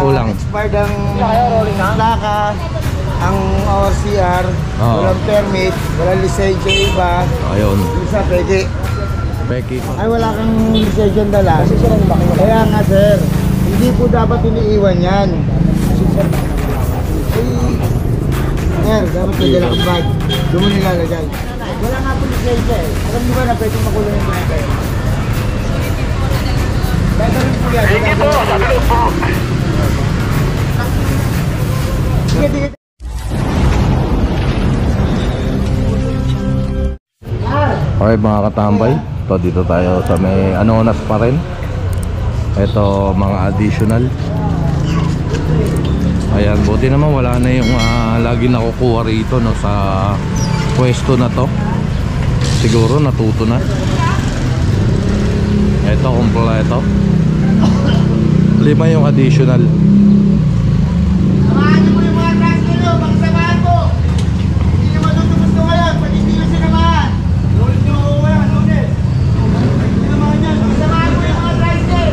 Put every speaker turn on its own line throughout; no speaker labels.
kulang.
Expired ang plaka, ang ORCR, walang permit, walang lisensya iba.
Ayun.
Isa peke.
Peki.
Ay wala kang lisensya dala. Kaya nga sir, hindi po dapat iniiwan yan. Sir, dapat may dala kang bag. Doon mo nilalagay. Wala nga po lisensya eh. Alam niyo ba na pwede makulong yung driver? Dadalhin po yan. Sige po, dadalhin po. Sige.
Okay mga katambay, ito dito tayo sa may Anonas pa rin. Ito mga additional. Ayan, buti naman wala na yung lagi nakukuha rito no, sa pwesto na to. Siguro natuto na. Ito kompleto. 5 yung additional.
Samahan niyo mo yung mga truck nyo, pagsamahan ko. Hindi nyo matutubos ko ngayon, pag hindi nyo sinamahan. Lulit nyo ako ngayon, lulit. Sinamahan nyo, pagsamahan mo yung mga truck nyo.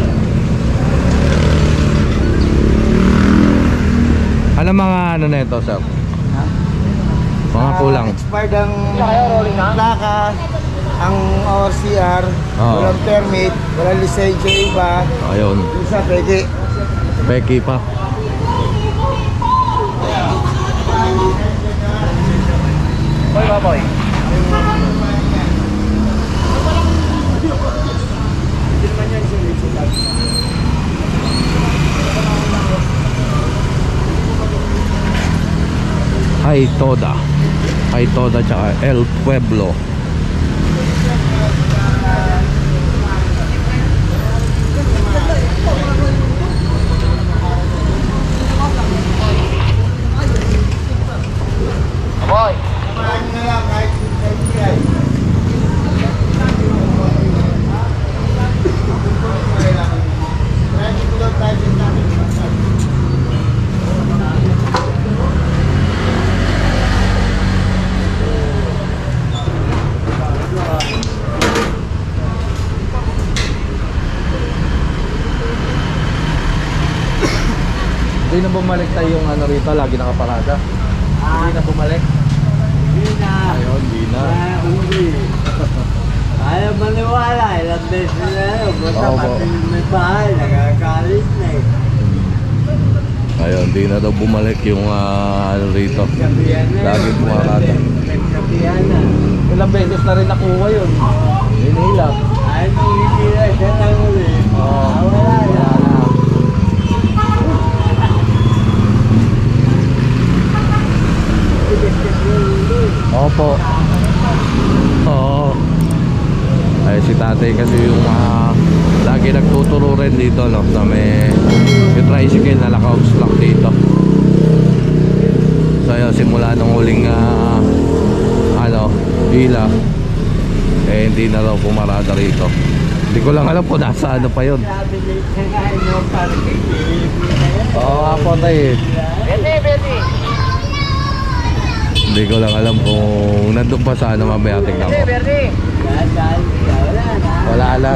Ano mga ano na ito, sir? Mga kulang.
Expired ang plaka, ang ORCR, walang permit, walang lisensya iba.
Ayun.
Isa peke.
Peki pa.
Boy, baboy.
Hay Toda tsaka El Pueblo.
Boy. Samahan nyo na lang kahit sa
Hindi na bumalik tayo yung ano rito, lagi nakaparada. Hindi na bumalik.
Hindi na.
Ayun, hindi na.
Ayaw maniwala, ilang beses na yun. Basta
Oo,
pati may bahay, nagkakalit na eh.
Ayun, hindi na daw bumalik yung ano rito.
Nagsabihan na
Lagi pumarada.
Nagsabihan na.
Ilang beses na rin nakuha yun. Hinihilap.
Ayaw nung hindi na, siya lang ulit. Wala na.
Opo. Oo. Ay si tatay kasi yung lagi nagtuturo rin dito no, sa may yung tricycle na naka-obstruct dito. So yun, simula nung huling hila eh hindi na raw pumarada rito. Hindi ko lang alam kung nasa ano pa yun. Oo nga po tayo.
Beti.
Hindi ko lang alam kung nandun pa sa ano, mamaya tingnan ko. Wala na.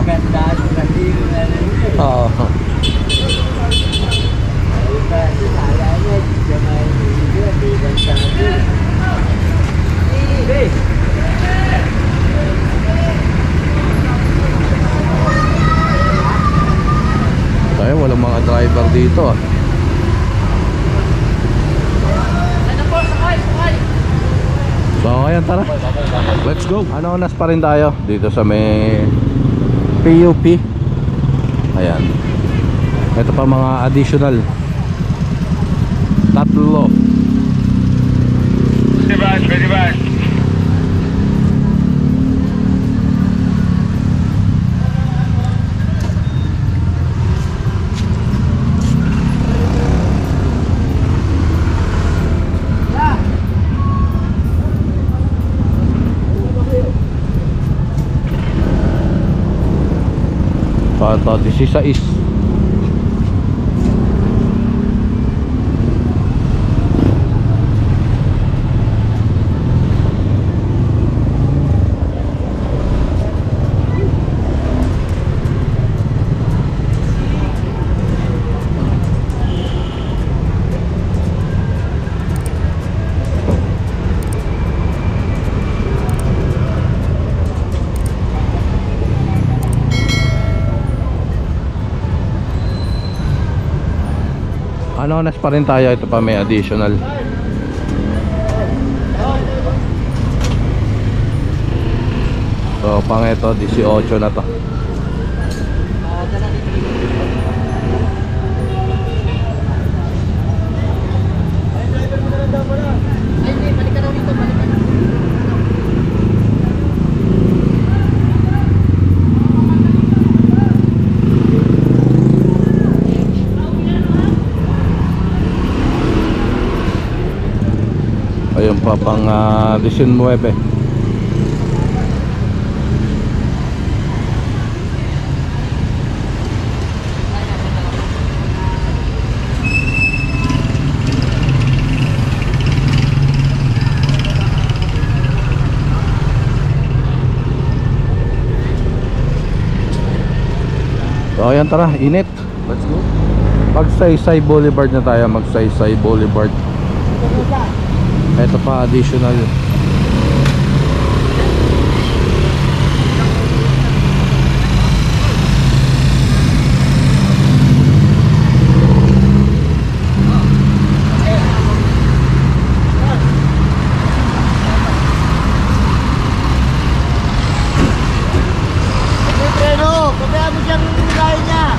Oo. Kaya walang mga driver dito ah. So ayan, tara. Let's go. Anonas pa rin tayo dito sa may PUP. Ayan. Ito pa mga additional. Tatlo.
Pwede ba?
Ito, 16. Anonas pa rin tayo. Ito pa may additional. So pang ito 18 na to. Ayun pa pang 19. So ayan, tara, init. Let's go. Magsaysay Boulevard na tayo, Magsaysay Boulevard. Ito pa additional.
Preno, pabayaan mo siyang nilay niya.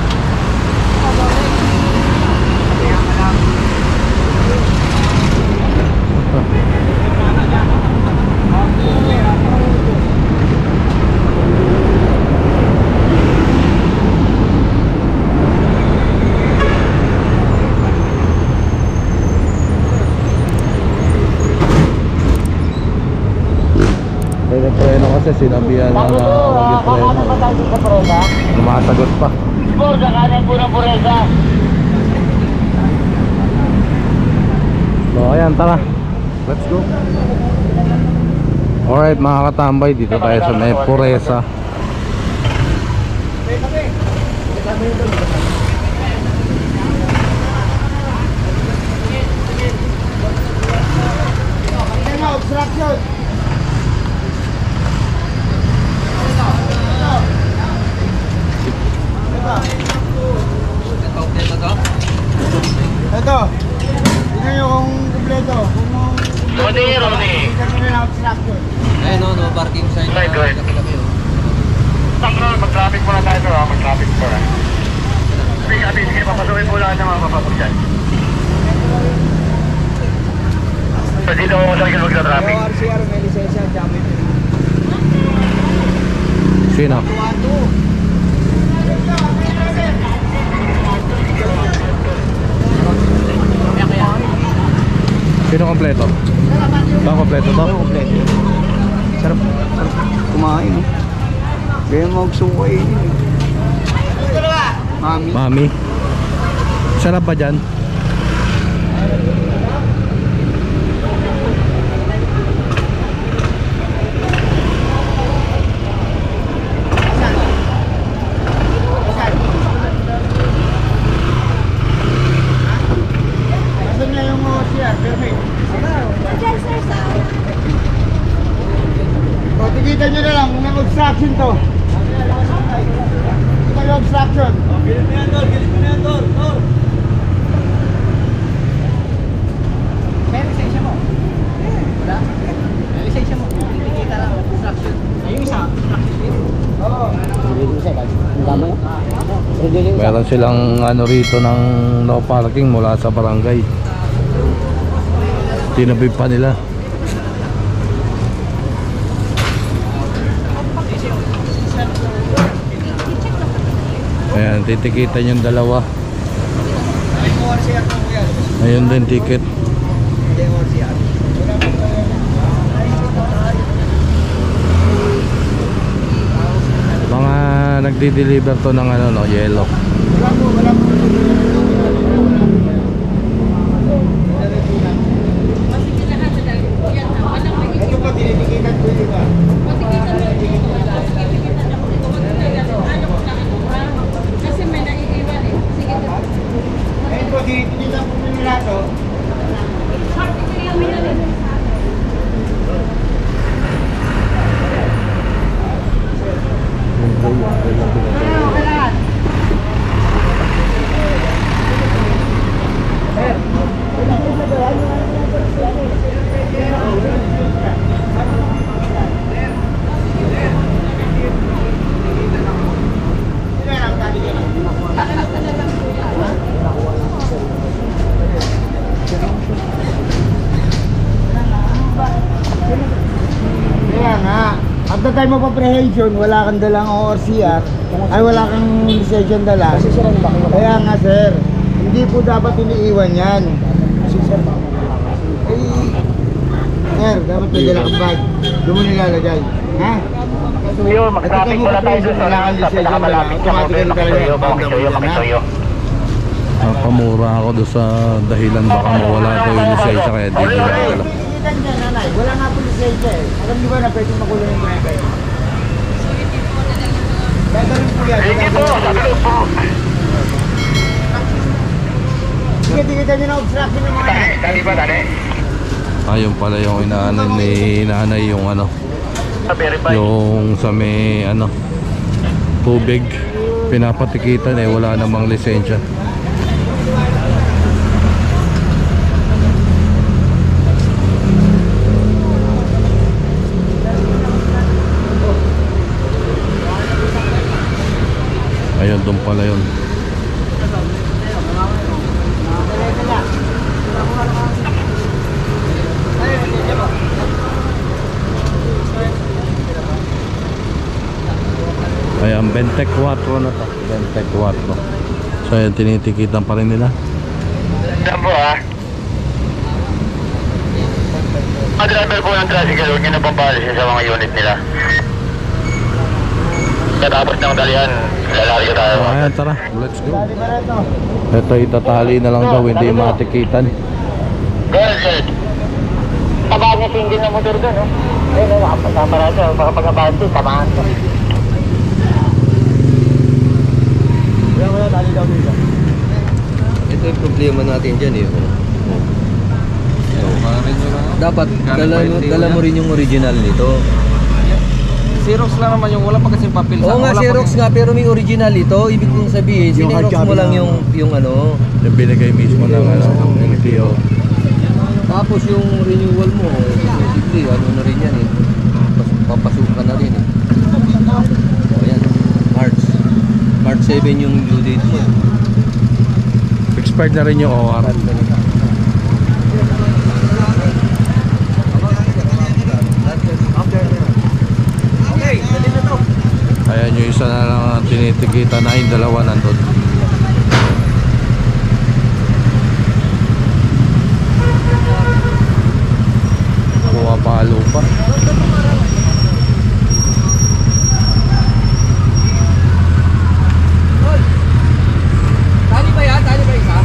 Nagpreno kasi sinabihan na mag-preno. Lumasagot pa.
Borda, kanin po ng Borega.
So ayan, tara. Let's go. Alright mga katambay, dito tayo sa may Puresa.
Obstruction. Ito. Tingnan nyo kung kumpleto. Roni. Tingnan nyo na obstruction.
Eh, no parking sign.
Right. Mag-traffic muna tayo ito, mag-traffic muna. Sige, papasukin po lahat ng mga papasok dyan. So dito ako talaga mag-traffic.
ORCR, may lisensya, geometry.
Sino? Sino kompleto? Ba kompleto to?
Kompleto. Sarap kumain, no? Kaya magsukay yun, eh. Mami.
Mami. Sarap ba dyan?
Asan na yung OCR? Perfect. O, tigitan nyo na lang kung may obstruction to. Ito yung obstruction. Gilit mo yan, Dor.
May lisensya mo? Wala? May lisensya mo? Titigita lang, obstruction. Ayun isa, obstruction din.
Oo.
Meron silang ano rito ng no parking mula sa barangay. Tinabi pa nila. Ayan, titikitan yung dalawa. Ayun din ticket. Mga nagdi-deliver to ng ano, no, yellow.
Wala po. Ito po, tinitikitan ko yung iba. Ito po, tinitikitan ko yung nila to. After time of apprehension, wala kang dalang ORCR, ay wala kang lisensya dala. Kaya nga sir, hindi po dapat iniiwan yan. Ay, sir, dapat may dala kang bag. Doon mo nilalagay. Ha?
Yun, mag-traffic muna tayo doon sa pinakamalapit niya. Makisuyo.
Napamura ako doon sa dahilan baka mawala daw yung lisensya kaya di ko nakakala.
Wala nga po lisensya eh. Alam niyo ba na pwede makulang yung driver? Gagawin po yan.
Sige po, sabi po.
Sige, tigitan niyo na obstruction ng mga yan.
Dali ba, dali?
Ayun pala yung inaanan ni nanay yung ano,
Verify.
yung sa may ano, tubig. Pinapatikitan eh, wala namang lisensya. Ayun, doon pala yun. Ayan, 24 na to. 24. So ayan, tinitikitan pa rin nila.
Yan po ah. Ang driver po ng tricycle, huwag nyo na pong policy sa mga unit nila. Katapos ng dalihan, lalaki ka tayo.
So ayan, tara, let's go.
Dali ba rin ito?
Ito itatali na lang daw, hindi matikitan.
Go ahead. Tabahan niya singgin na motor doon, no? Ayun, makapasama na ito. Baka pag-abante, tamaan to.
Wala, dali daw dito.
Ito yung problema natin dyan eh. Dapat dala mo rin yung original nito.
Xerox lang naman yung wala pa kasi papel.
Oo nga, Xerox nga, pero may original ito. Ibig kong sabihin, Xerox mo lang yung ano.
Yung binigay mismo ng ano, LTO.
Tapos yung renewal mo, basically, ano na rin yan eh. Papasok ka na rin eh. O yan, March 7 yung due date mo.
Expired na rin yung OR. Ayan yung isa na lang ang tinitikita na yung dalawa nandun. Kuha palo pa.
Tali ba yan? Tali ba isa?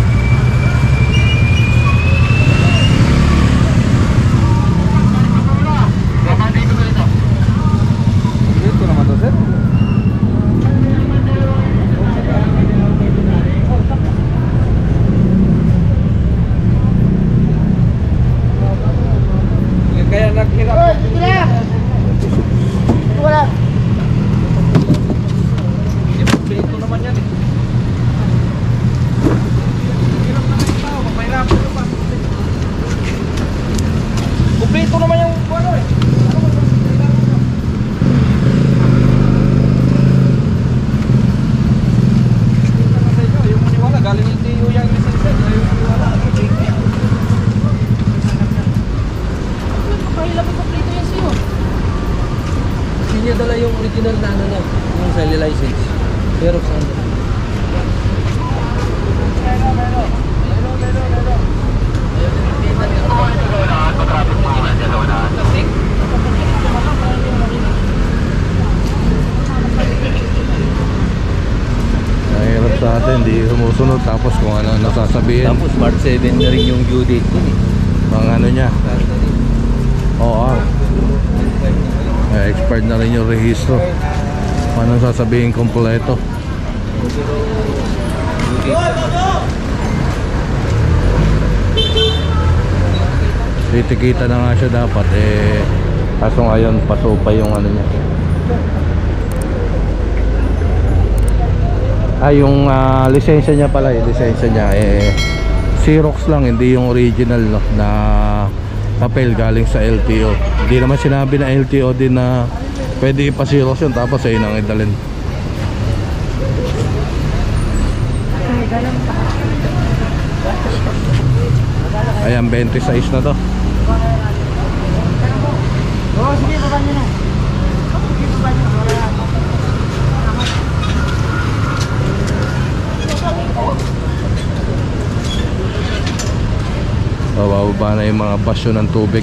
Dito naman to, sir. Kaya naghirap.
Hoy, sige na! Ito wala.
Dito naman yan eh. Hirap naman yung tao, mahirapan nyo pa. Kumpleto naman yung ano eh. Yung maniwala, galing yung TU yung lisensya. Yung maniwala.
Hindi niya dala yung original na ano niya, yung sale license. Xerox ano.
Nahirap sa atin, hindi sumusunod tapos kung ano nasasabihin.
Tapos March 7 na rin yung due date nun eh.
Mga ano niya. OR. Expired na rin yung rehistro. Paano sasabihin kompleto? Titikita na nga siya dapat eh. Kaso ngayon paso pa yung ano niya. Yung lisensya niya pala, yung lisensya niya eh Xerox lang, hindi yung original no, na papel galing sa LTO. Hindi naman sinabi na LTO din na pwede ipa-Xerox yun tapos ayun ang idalhin. Ayan, 26 na to.
Oo, sige, baba niyo na.
Bababa na yung mga basyo ng tubig.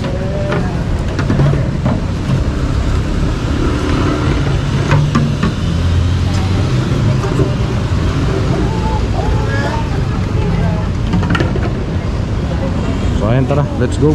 So ayan, tara, let's go.